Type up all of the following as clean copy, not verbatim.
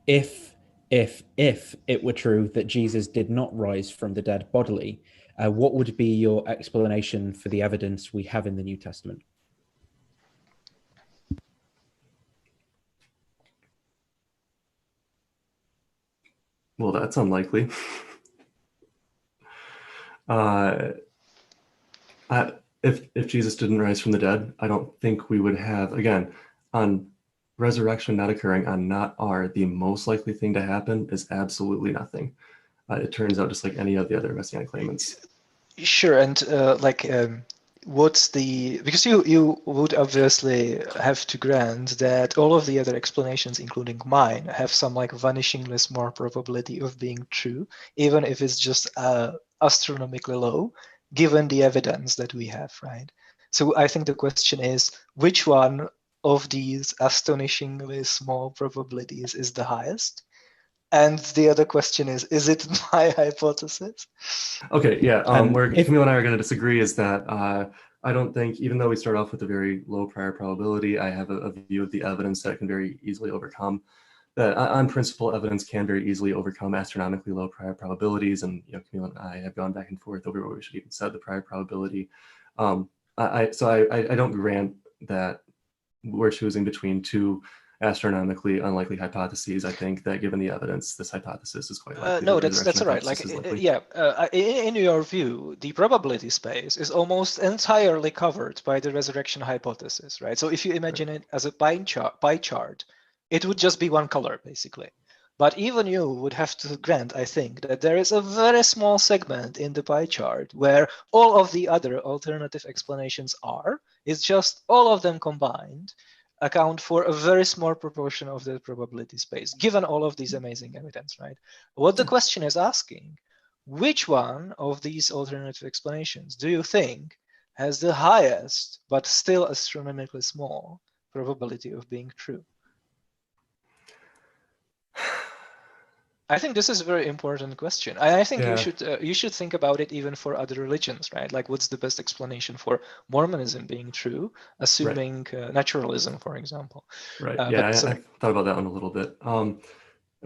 if if it were true that Jesus did not rise from the dead bodily, what would be your explanation for the evidence we have in the New Testament? Well, that's unlikely. If Jesus didn't rise from the dead, I don't think we would have, again, on resurrection not occurring on not R, the most likely thing to happen is absolutely nothing. It turns out just like any of the other messianic claimants. Sure, and what's the, because you would obviously have to grant that all of the other explanations, including mine, have some like vanishingly small probability of being true, even if it's just astronomically low, given the evidence that we have, right? So I think the question is, which one of these astonishingly small probabilities is the highest? And the other question is it my hypothesis? Okay, yeah. Where Camille and I are going to disagree is that I don't think, even though we start off with a very low prior probability, I have a view of the evidence that can very easily overcome that. On principle, evidence can very easily overcome astronomically low prior probabilities, and Camille and I have gone back and forth over what we should even set the prior probability. I don't grant that we're choosing between two astronomically unlikely hypotheses. I think that given the evidence, this hypothesis is quite likely. No, that's all right. Like, yeah, in your view, the probability space is almost entirely covered by the resurrection hypothesis, right? So if you imagine it as a pie chart, it would just be one color, basically. But even you would have to grant, I think, that there is a very small segment in the pie chart where all of the other alternative explanations are. It's just all of them combined account for a very small proportion of the probability space, given all of these amazing evidence, right? What the question is asking, which one of these alternative explanations do you think has the highest, but still astronomically small, probability of being true? I think this is a very important question. I think you should think about it even for other religions, right? Like, what's the best explanation for Mormonism being true, assuming naturalism, for example? Right. Yeah, I thought about that one a little bit. I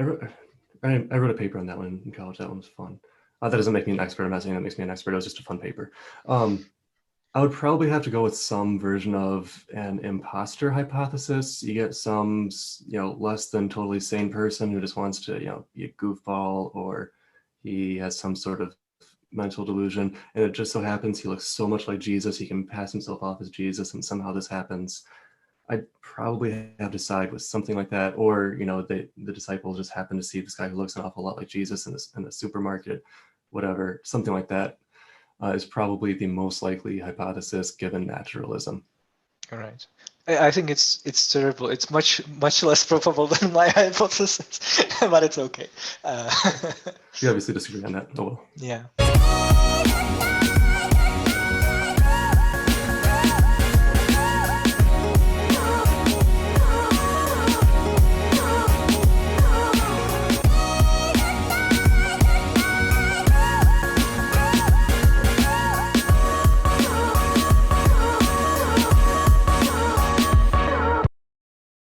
wrote a paper on that one in college. That one was fun. That doesn't make me an expert. I'm not saying that makes me an expert. It was just a fun paper. I would probably have to go with some version of an imposter hypothesis. You get some, less than totally sane person who just wants to, be a goofball, or he has some sort of mental delusion, and it just so happens he looks so much like Jesus, he can pass himself off as Jesus, and somehow this happens. I'd probably have to side with something like that, or the disciples just happen to see this guy who looks an awful lot like Jesus in the supermarket, whatever, something like that. Is probably the most likely hypothesis given naturalism. All right. I think it's terrible. It's much less probable than my hypothesis, but it's okay. You obviously disagree on that. Oh well. Yeah.